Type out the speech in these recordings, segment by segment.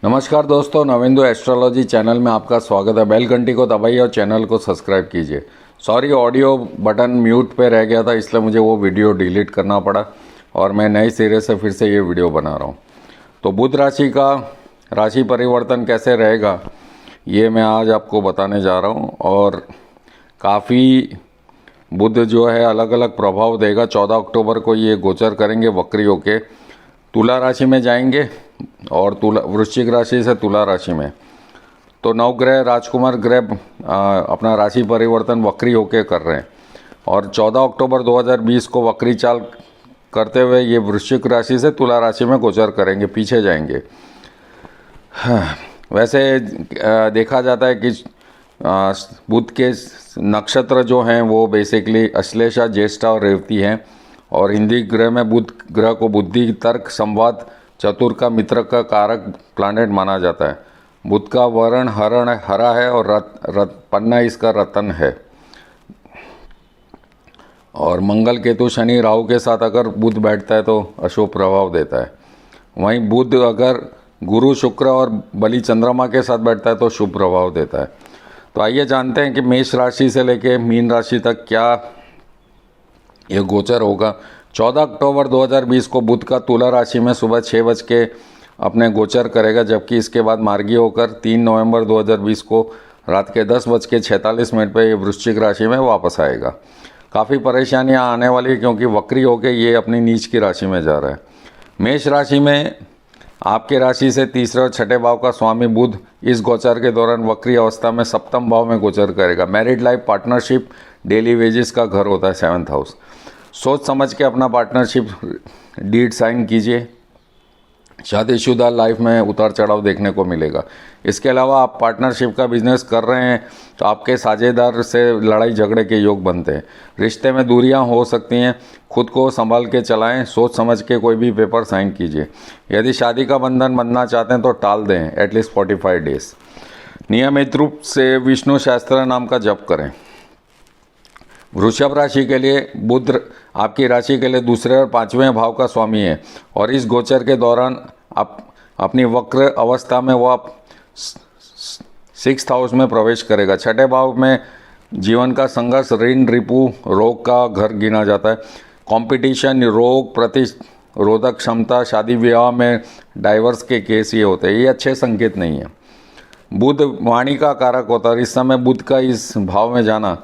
नमस्कार दोस्तों, Navendu astrology channel में आपका स्वागत है। बेल घंटी को दबाइए और चैनल को सब्सक्राइब कीजिए। सॉरी, ऑडियो बटन म्यूट पे रह गया था, इसलिए मुझे वो वीडियो डिलीट करना पड़ा और मैं नए सिरे से फिर से ये वीडियो बना रहा हूँ। तो बुध राशि का राशि परिवर्तन कैसे रहेगा ये मैं आज आपको बताने जा रहा हूँ। और काफ़ी बुध जो है अलग अलग प्रभाव देगा। 14 अक्टूबर को ये गोचर करेंगे वक्री होके, तुला राशि में जाएंगे और वृश्चिक राशि से तुला राशि में। तो नवग्रह राजकुमार ग्रह अपना राशि परिवर्तन वक्री होके कर रहे हैं और 14 अक्टूबर 2020 को वक्री चाल करते हुए ये वृश्चिक राशि से तुला राशि में गोचर करेंगे, पीछे जाएंगे। वैसे देखा जाता है कि बुध के नक्षत्र जो हैं वो बेसिकली अश्लेषा, ज्येष्ठा और रेवती हैं। और हिंदी ग्रह में बुध ग्रह को बुद्धि, तर्क, संवाद, चतुर का मित्र का कारक प्लैनेट माना जाता है। बुध का वर्ण हरा है और पन्ना इसका रतन है। और मंगल, केतु, शनि, राहु के साथ अगर बुध बैठता है तो अशुभ प्रभाव देता है। वहीं बुध अगर गुरु, शुक्र और बलि चंद्रमा के साथ बैठता है तो शुभ प्रभाव देता है। तो आइए जानते हैं कि मेष राशि से लेके मीन राशि तक क्या ये गोचर होगा। 14 अक्टूबर 2020 को बुध का तुला राशि में सुबह 6 बज के अपने गोचर करेगा, जबकि इसके बाद मार्गी होकर 3 नवंबर 2020 को रात के 10:46 पर ये वृश्चिक राशि में वापस आएगा। काफ़ी परेशानियां आने वाली है क्योंकि वक्री होकर ये अपनी नीच की राशि में जा रहा है। मेष राशि में आपके राशि से तीसरे और छठे भाव का स्वामी बुध इस गोचर के दौरान वक्री अवस्था में सप्तम भाव में गोचर करेगा। Married life, partnership, daily wages का घर होता है 7th हाउस। सोच समझ के अपना पार्टनरशिप डीड साइन कीजिए। शादीशुदा लाइफ में उतार चढ़ाव देखने को मिलेगा। इसके अलावा आप पार्टनरशिप का बिजनेस कर रहे हैं तो आपके साझेदार से लड़ाई झगड़े के योग बनते हैं। रिश्ते में दूरियां हो सकती हैं, खुद को संभाल के चलाएं। सोच समझ के कोई भी पेपर साइन कीजिए। यदि शादी का बंधन बनना चाहते हैं तो टाल दें एटलीस्ट 45 डेज। नियमित रूप से विष्णु शास्त्र नाम का जप करें। वृषभ राशि के लिए बुध आपकी राशि के लिए दूसरे और 5वें भाव का स्वामी है और इस गोचर के दौरान आप अपनी वक्र अवस्था में वो आप 6th हाउस में प्रवेश करेगा। छठे भाव में जीवन का संघर्ष, ऋण, रिपु, रोग का घर गिना जाता है। कंपटीशन, रोग, प्रतिरोधक क्षमता, शादी विवाह में डाइवर्स के केस ये होते हैं। ये अच्छे संकेत नहीं है। बुध वाणी का कारक होता है। इस समय बुध का इस भाव में जाना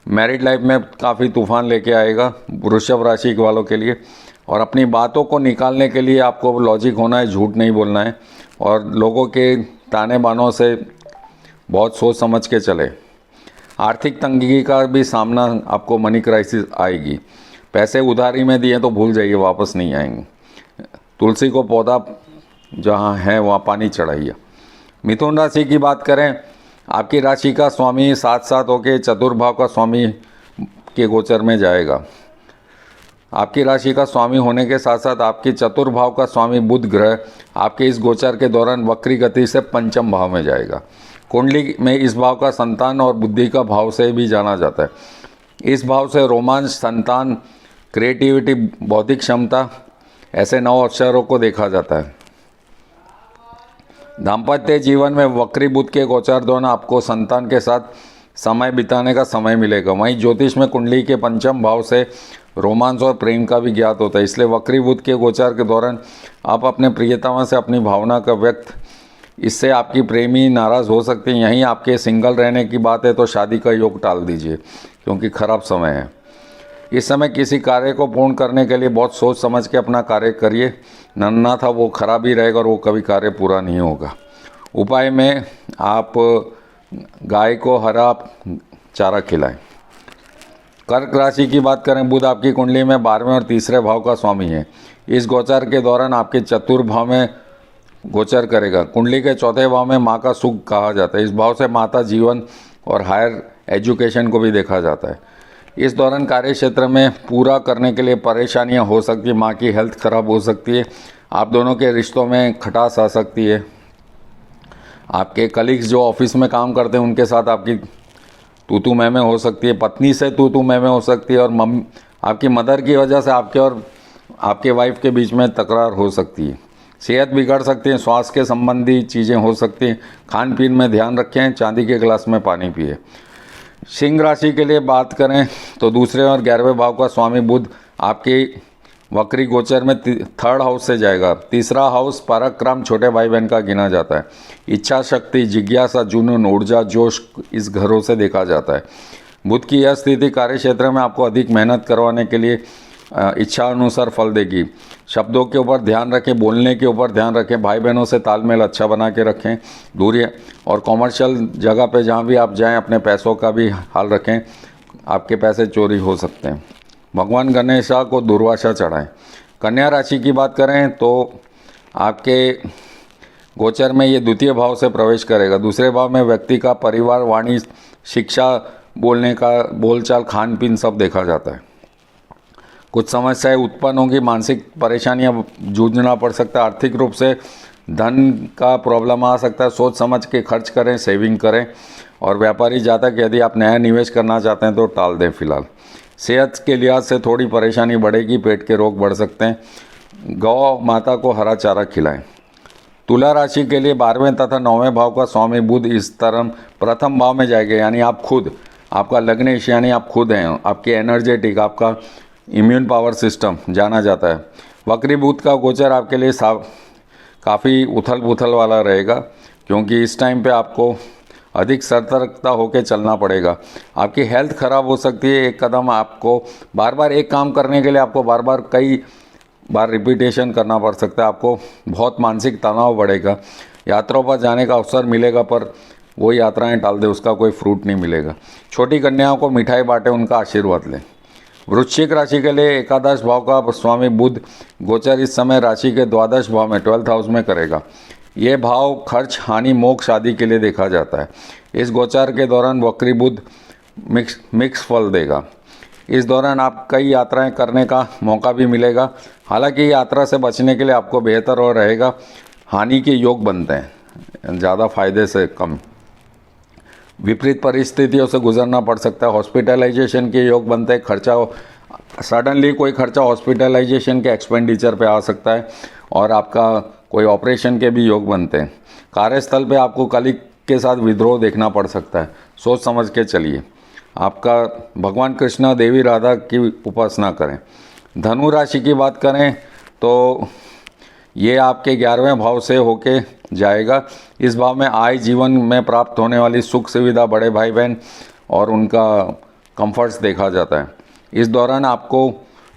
मैरिड लाइफ में काफ़ी तूफान लेके आएगा वृषभ राशि वालों के लिए। और अपनी बातों को निकालने के लिए आपको लॉजिक होना है, झूठ नहीं बोलना है और लोगों के ताने बानों से बहुत सोच समझ के चले। आर्थिक तंगी का भी सामना आपको, मनी क्राइसिस आएगी। पैसे उधारी में दिए तो भूल जाइए, वापस नहीं आएंगे। तुलसी को पौधा जहाँ है वहाँ पानी चढ़ाइए। मिथुन राशि की बात करें, आपकी राशि का स्वामी साथ साथ होके चतुर्भाव का स्वामी के गोचर में जाएगा। आपकी राशि का स्वामी होने के साथ साथ आपकी चतुर्भाव का स्वामी बुध ग्रह आपके इस गोचर के दौरान वक्री गति से पंचम भाव में जाएगा। कुंडली में इस भाव का संतान और बुद्धि का भाव से भी जाना जाता है। इस भाव से रोमांच, संतान, क्रिएटिविटी, बौद्धिक क्षमता, ऐसे 9 अक्षरों को देखा जाता है। दाम्पत्य जीवन में वक्री बुध के गोचर दौरान आपको संतान के साथ समय बिताने का समय मिलेगा। वहीं ज्योतिष में कुंडली के पंचम भाव से रोमांस और प्रेम का भी ज्ञात होता है। इसलिए वक्री बुध के गोचर के दौरान आप अपने प्रियतमा से अपनी भावना का व्यक्त, इससे आपकी प्रेमी नाराज़ हो सकती हैं। यहीं आपके सिंगल रहने की बात है तो शादी का योग टाल दीजिए क्योंकि खराब समय है। इस समय किसी कार्य को पूर्ण करने के लिए बहुत सोच समझ के अपना कार्य करिए, नन्ना था वो खराब ही रहेगा और वो कभी कार्य पूरा नहीं होगा। उपाय में आप गाय को हरा चारा खिलाएं। कर्क राशि की बात करें, बुध आपकी कुंडली में 12वें और तीसरे भाव का स्वामी है। इस गोचर के दौरान आपके चतुर्भाव में गोचर करेगा। कुंडली के चौथे भाव में माँ का सुख कहा जाता है। इस भाव से माता जीवन और हायर एजुकेशन को भी देखा जाता है। इस दौरान कार्य क्षेत्र में पूरा करने के लिए परेशानियां हो सकती है। माँ की हेल्थ खराब हो सकती है। आप दोनों के रिश्तों में खटास आ सकती है। आपके कलीग्स जो ऑफिस में काम करते हैं उनके साथ आपकी तू मैं हो सकती है। पत्नी से तू मैं हो सकती है और आपकी मदर की वजह से आपके और आपके वाइफ के बीच में तकरार हो सकती है। सेहत बिगड़ सकती है, श्वास के संबंधी चीज़ें हो सकती हैं। खान पीन में ध्यान रखें, चांदी के गिलास में पानी पिए। सिंह राशि के लिए बात करें तो दूसरे और 11वें भाव का स्वामी बुध आपकी वक्री गोचर में 3rd हाउस से जाएगा। 3रा हाउस पराक्रम, छोटे भाई बहन का गिना जाता है। इच्छा शक्ति, जिज्ञासा, जुनून, ऊर्जा, जोश इस घरों से देखा जाता है। बुध की यह स्थिति कार्य क्षेत्र में आपको अधिक मेहनत करवाने के लिए इच्छा अनुसार फल देगी। शब्दों के ऊपर ध्यान रखें, बोलने के ऊपर ध्यान रखें, भाई बहनों से तालमेल अच्छा बना के रखें, दूरी और कॉमर्शियल जगह पे जहाँ भी आप जाएं अपने पैसों का भी हाल रखें, आपके पैसे चोरी हो सकते हैं। भगवान गणेशा को दुर्वासा चढ़ाएं। कन्या राशि की बात करें तो आपके गोचर में ये 2य भाव से प्रवेश करेगा। दूसरे भाव में व्यक्ति का परिवार, वाणी, शिक्षा, बोलने का बोलचाल, खान पीन सब देखा जाता है। कुछ समस्याएं उत्पन्न होंगी, मानसिक परेशानियां जूझना पड़ सकता है, आर्थिक रूप से धन का प्रॉब्लम आ सकता है। सोच समझ के खर्च करें, सेविंग करें। और व्यापारी जातक यदि आप नया निवेश करना चाहते हैं तो टाल दें फिलहाल। सेहत के लिहाज से थोड़ी परेशानी बढ़ेगी, पेट के रोग बढ़ सकते हैं। गौ माता को हरा चारा खिलाएं। तुला राशि के लिए 12वें तथा 9वें भाव का स्वामी बुध इस तरह प्रथम भाव में जाएगा, यानी आप खुद, आपका लग्नेश यानी आप खुद हैं, आपकी एनर्जेटिक, आपका इम्यून पावर सिस्टम जाना जाता है। वक्री बुध का गोचर आपके लिए काफ़ी उथल पुथल वाला रहेगा, क्योंकि इस टाइम पे आपको अधिक सतर्कता होकर चलना पड़ेगा। आपकी हेल्थ खराब हो सकती है। एक कदम आपको बार बार एक काम करने के लिए आपको बार बार कई बार रिपीटेशन करना पड़ सकता है। आपको बहुत मानसिक तनाव बढ़ेगा। यात्राओं पर जाने का अवसर मिलेगा, पर वो यात्राएं टाल दे, उसका कोई फ्रूट नहीं मिलेगा। छोटी कन्याओं को मिठाई बांटे, उनका आशीर्वाद लें। वृश्चिक राशि के लिए एकादश भाव का स्वामी बुध गोचर इस समय राशि के 12वें भाव में 12th हाउस में करेगा। ये भाव खर्च, हानि, मोक्ष आदि के लिए देखा जाता है। इस गोचर के दौरान वक्री बुध मिक्स फल देगा। इस दौरान आप कई यात्राएं करने का मौका भी मिलेगा। हालांकि यात्रा से बचने के लिए आपको बेहतर और रहेगा। हानि के योग बनते हैं, ज़्यादा फायदे से कम। विपरीत परिस्थितियों से गुजरना पड़ सकता है। हॉस्पिटलाइजेशन के योग बनते हैं। खर्चा, सडनली कोई खर्चा हॉस्पिटलाइजेशन के एक्सपेंडिचर पे आ सकता है, और आपका कोई ऑपरेशन के भी योग बनते हैं। कार्यस्थल पे आपको कलीग के साथ विद्रोह देखना पड़ सकता है। सोच समझ के चलिए। आपका भगवान कृष्ण, देवी राधा की उपासना करें। धनु राशि की बात करें तो ये आपके 11वें भाव से होके जाएगा। इस भाव में आय, जीवन में प्राप्त होने वाली सुख सुविधा, बड़े भाई बहन और उनका कंफर्ट्स देखा जाता है। इस दौरान आपको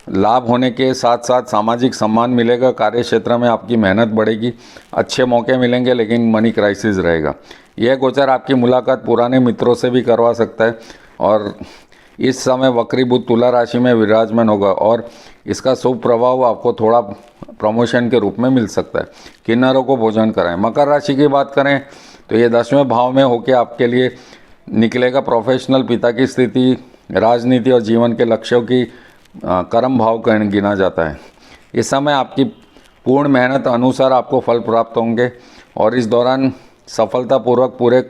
लाभ होने के साथ साथ सामाजिक सम्मान मिलेगा। कार्य क्षेत्र में आपकी मेहनत बढ़ेगी, अच्छे मौके मिलेंगे, लेकिन मनी क्राइसिस रहेगा। यह गोचर आपकी मुलाकात पुराने मित्रों से भी करवा सकता है, और इस समय वक्री बुध तुला राशि में विराजमान होगा, और इसका शुभ प्रभाव आपको थोड़ा प्रमोशन के रूप में मिल सकता है। किन्नरों को भोजन कराएं। मकर राशि की बात करें तो ये 10वें भाव में होकर आपके लिए निकलेगा। प्रोफेशनल, पिता की स्थिति, राजनीति और जीवन के लक्ष्यों की कर्म भाव गिना जाता है। इस समय आपकी पूर्ण मेहनत अनुसार आपको फल प्राप्त होंगे, और इस दौरान सफलतापूर्वक पूरे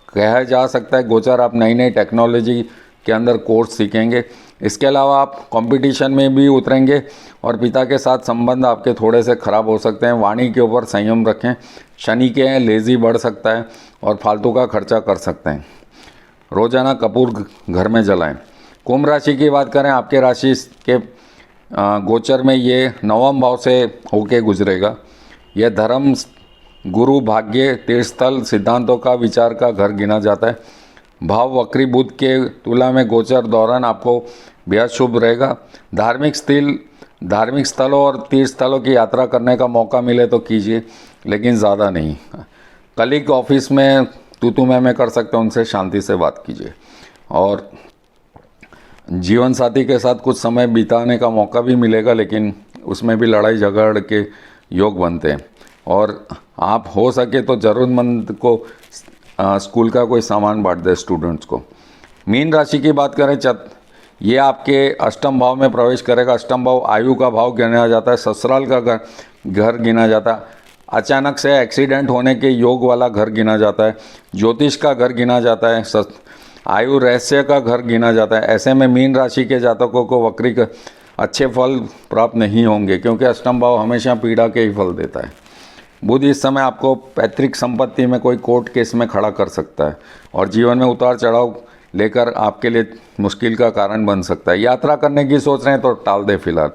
कहा जा सकता है गोचर आप नई नई टेक्नोलॉजी के अंदर कोर्स सीखेंगे। इसके अलावा आप कंपटीशन में भी उतरेंगे, और पिता के साथ संबंध आपके थोड़े से खराब हो सकते हैं। वाणी के ऊपर संयम रखें। शनि के हैं, लेजी बढ़ सकता है और फालतू का खर्चा कर सकते हैं। रोजाना कपूर घर में जलाएं। कुंभ राशि की बात करें, आपके राशि के गोचर में ये 9वें भाव से होके गुजरेगा। यह धर्म, गुरु, भाग्य, तीर्थस्थल, सिद्धांतों का विचार का घर गिना जाता है। भाव वक्री बुध के तुला में गोचर दौरान आपको बेहद शुभ रहेगा। धार्मिक स्थलों और तीर्थ स्थलों की यात्रा करने का मौका मिले तो कीजिए, लेकिन ज़्यादा नहीं। कलीग ऑफिस में तू मैं कर सकते हैं, उनसे शांति से बात कीजिए। और जीवन साथी के साथ कुछ समय बिताने का मौका भी मिलेगा, लेकिन उसमें भी लड़ाई झगड़ के योग बनते हैं। और आप हो सके तो ज़रूरतमंद को स्कूल का कोई सामान बांट दे स्टूडेंट्स को। मीन राशि की बात करें, ये आपके अष्टम भाव में प्रवेश करेगा। अष्टम भाव आयु का भाव गिना जाता है, ससुराल का घर गिना जाता है, अचानक से एक्सीडेंट होने के योग वाला घर गिना जाता है, ज्योतिष का घर गिना जाता है, आयु रहस्य का घर गिना जाता है। ऐसे में मीन राशि के जातकों को वक्री अच्छे फल प्राप्त नहीं होंगे, क्योंकि अष्टम भाव हमेशा पीड़ा के ही फल देता है। बुध इस समय आपको पैतृक संपत्ति में कोई कोर्ट केस में खड़ा कर सकता है और जीवन में उतार चढ़ाव लेकर आपके लिए मुश्किल का कारण बन सकता है। यात्रा करने की सोच रहे हैं तो टाल दें फिलहाल।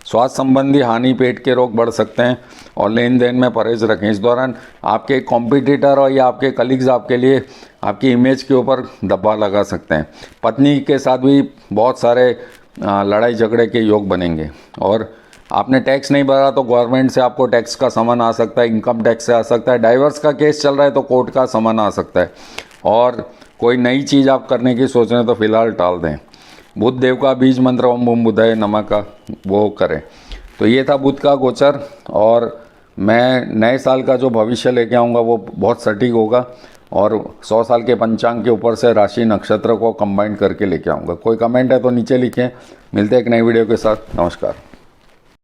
स्वास्थ्य संबंधी हानि, पेट के रोग बढ़ सकते हैं और लेन देन में परहेज रखें। इस दौरान आपके कॉम्पिटिटर और या आपके कलीग्स आपके लिए आपकी इमेज के ऊपर दबाव लगा सकते हैं। पत्नी के साथ भी बहुत सारे लड़ाई झगड़े के योग बनेंगे। और आपने टैक्स नहीं भरा तो गवर्नमेंट से आपको टैक्स का समन आ सकता है, इनकम टैक्स से आ सकता है। डाइवर्स का केस चल रहा है तो कोर्ट का समन आ सकता है। और कोई नई चीज़ आप करने की सोच रहे हैं तो फिलहाल टाल दें। बुध देव का बीज मंत्र ओम बम बुधाय नमः का वो करें। तो ये था बुध का गोचर, और मैं नए साल का जो भविष्य लेके आऊँगा वो बहुत सटीक होगा और 100 साल के पंचांग के ऊपर से राशि नक्षत्र को कंबाइन करके लेके आऊँगा। कोई कमेंट है तो नीचे लिखें। मिलते हैं एक नई वीडियो के साथ। नमस्कार।